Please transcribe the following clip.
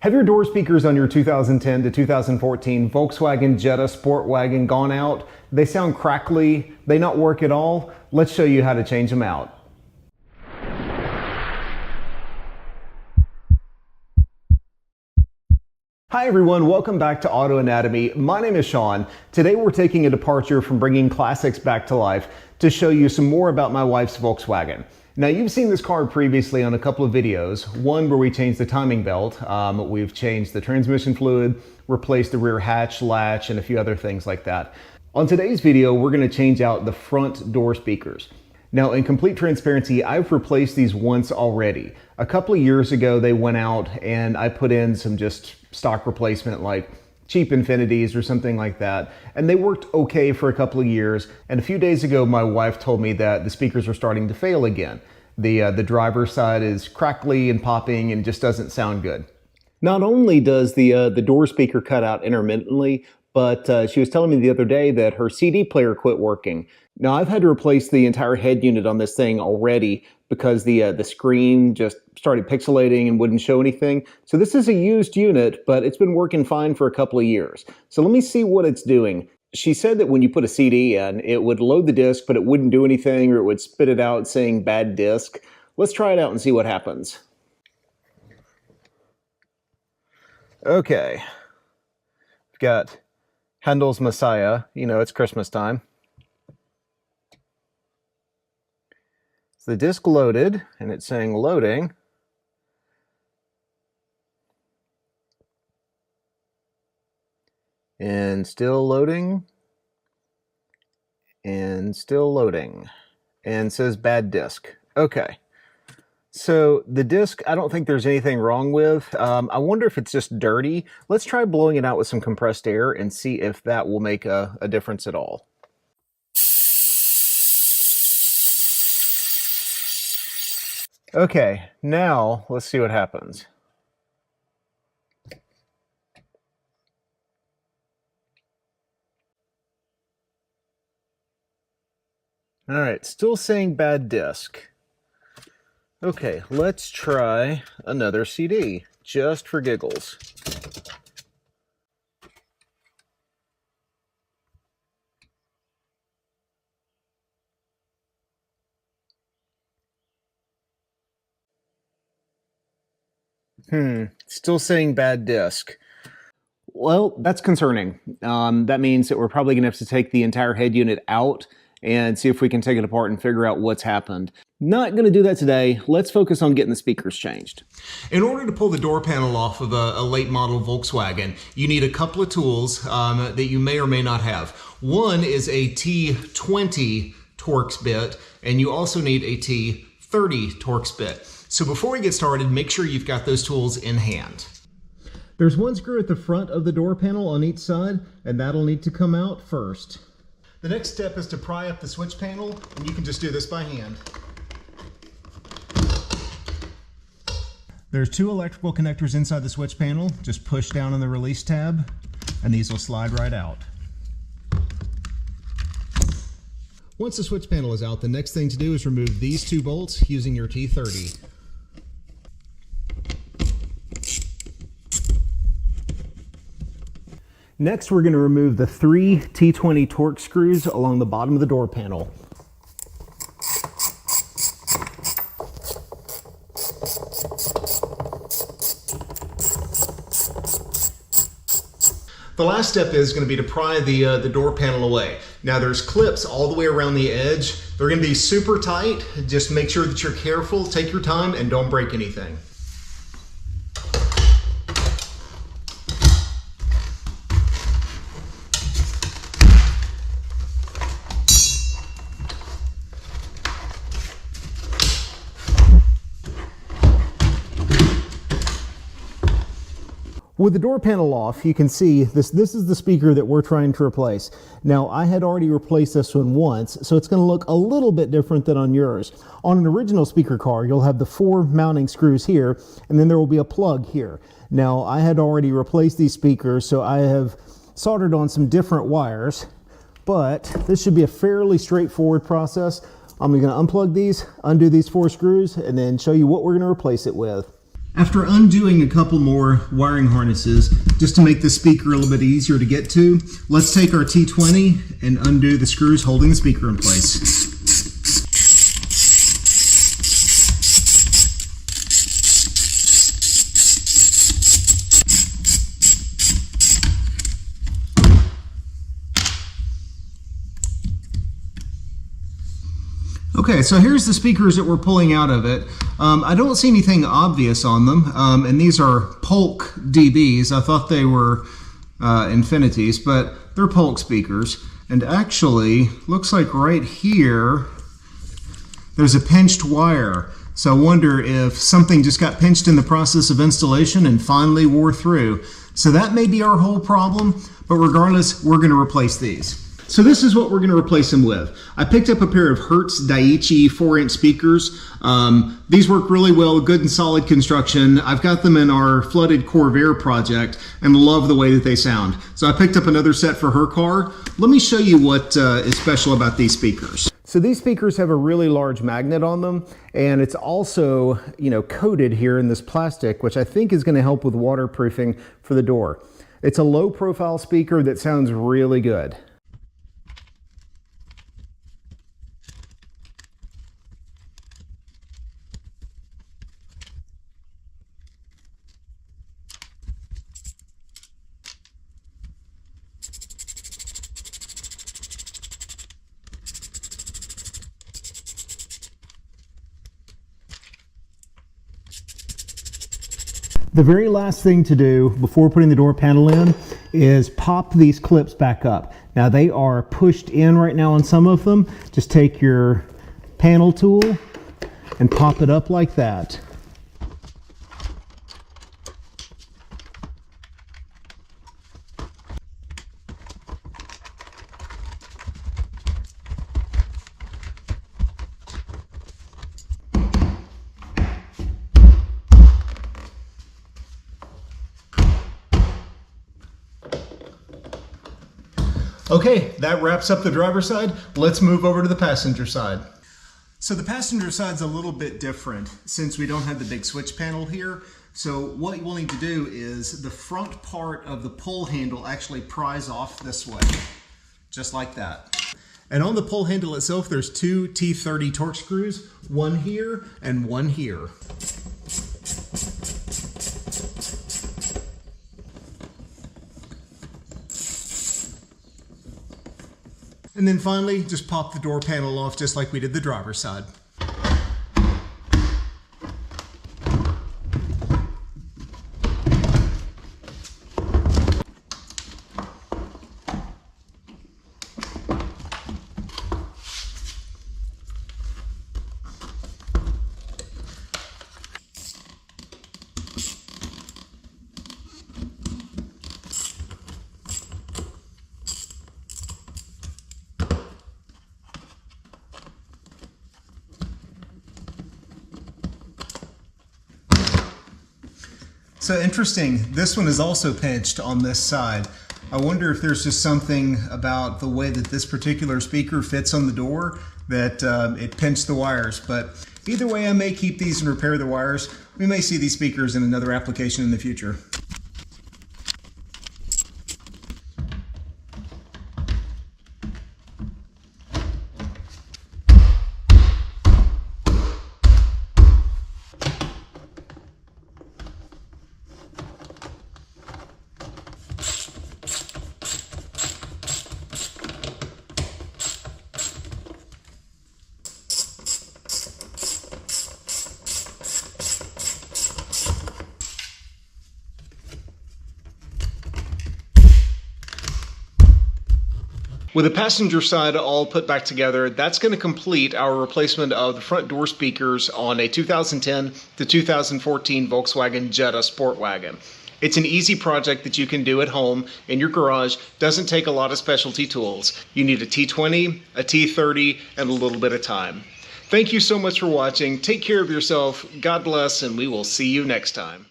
Have your door speakers on your 2010 to 2014 Volkswagen Jetta Sportwagen gone out? They sound crackly, they not work at all? Let's show you how to change them out. Hi everyone, welcome back to Auto Anatomy. My name is Sean. Today we're taking a departure from bringing classics back to life to show you some more about my wife's Volkswagen. Now you've seen this car previously on a couple of videos, one where we changed the timing belt, we've changed the transmission fluid, replaced the rear hatch latch, and a few other things like that. On today's video, we're going to change out the front door speakers. Now in complete transparency, I've replaced these once already. A couple of years ago they went out and I put in some just stock replacement like cheap Infinities or something like that, and they worked okay for a couple of years. And a few days ago my wife told me that the speakers were starting to fail again. The driver's side is crackly and popping and just doesn't sound good. Not only does the door speaker cut out intermittently, but she was telling me the other day that her CD player quit working. Now I've had to replace the entire head unit on this thing already because the screen just started pixelating and wouldn't show anything. So this is a used unit, but it's been working fine for a couple of years. So let me see what it's doing. She said that when you put a CD in, it would load the disc, but it wouldn't do anything, or it would spit it out saying bad disc. Let's try it out and see what happens. Okay, we've got Handel's Messiah. You know, it's Christmas time. So the disc loaded, and it's saying loading. And still loading. And still loading. And says bad disc. Okay. So the disc, I don't think there's anything wrong with. I wonder if it's just dirty. Let's try blowing it out with some compressed air and see if that will make a difference at all. Okay, now let's see what happens. All right, still saying bad disc. Okay, let's try another CD, just for giggles. Still saying bad disc. Well, that's concerning. That means that we're probably going to have to take the entire head unit out and see if we can take it apart and figure out what's happened. Not going to do that today. Let's focus on getting the speakers changed. In order to pull the door panel off of a late model Volkswagen, you need a couple of tools that you may or may not have. One is a T20 Torx bit, and you also need a T30 Torx bit. So before we get started, make sure you've got those tools in hand. There's one screw at the front of the door panel on each side, and that'll need to come out first. The next step is to pry up the switch panel, and you can just do this by hand. There's two electrical connectors inside the switch panel. Just push down on the release tab, and these will slide right out. Once the switch panel is out, the next thing to do is remove these two bolts using your T30. Next, we're going to remove the 3 T20 Torx screws along the bottom of the door panel. The last step is going to be to pry the door panel away. Now there's clips all the way around the edge. They're going to be super tight. Just make sure that you're careful, take your time, and don't break anything. With the door panel off, you can see this is the speaker that we're trying to replace. Now, I had already replaced this one once, so it's going to look a little bit different than on yours. On an original speaker car, you'll have the 4 mounting screws here, and then there will be a plug here. Now, I had already replaced these speakers, so I have soldered on some different wires, but this should be a fairly straightforward process. I'm going to unplug these, undo these 4 screws, and then show you what we're going to replace it with. After undoing a couple more wiring harnesses, just to make the speaker a little bit easier to get to, let's take our T20 and undo the screws holding the speaker in place. Okay, so here's the speakers that we're pulling out of it. I don't see anything obvious on them, and these are Polk dBs. I thought they were Infinities, but they're Polk speakers. And actually, looks like right here, there's a pinched wire. So I wonder if something just got pinched in the process of installation and finally wore through. So that may be our whole problem, but regardless, we're going to replace these. So this is what we're going to replace them with. I picked up a pair of Hertz Dieci 4-inch speakers. These work really well, good and solid construction. I've got them in our flooded Corvair project and love the way that they sound. So I picked up another set for her car. Let me show you what is special about these speakers. So these speakers have a really large magnet on them, and it's also, coated here in this plastic, which I think is going to help with waterproofing for the door. It's a low profile speaker that sounds really good. The very last thing to do before putting the door panel in is pop these clips back up. Now they are pushed in right now on some of them. Just take your panel tool and pop it up like that. Okay, that wraps up the driver's side. Let's move over to the passenger side. So the passenger side's a little bit different since we don't have the big switch panel here. So what we'll need to do is the front part of the pull handle actually pries off this way, just like that. And on the pull handle itself, there's two T30 torque screws, one here and one here. And then finally, just pop the door panel off just like we did the driver's side. So interesting, this one is also pinched on this side. I wonder if there's just something about the way that this particular speaker fits on the door that it pinched the wires. But either way, I may keep these and repair the wires. We may see these speakers in another application in the future. With the passenger side all put back together, that's going to complete our replacement of the front door speakers on a 2010 to 2014 Volkswagen Jetta Sportwagen. It's an easy project that you can do at home in your garage. Doesn't take a lot of specialty tools. You need a T20, a T30, and a little bit of time. Thank you so much for watching. Take care of yourself. God bless, and we will see you next time.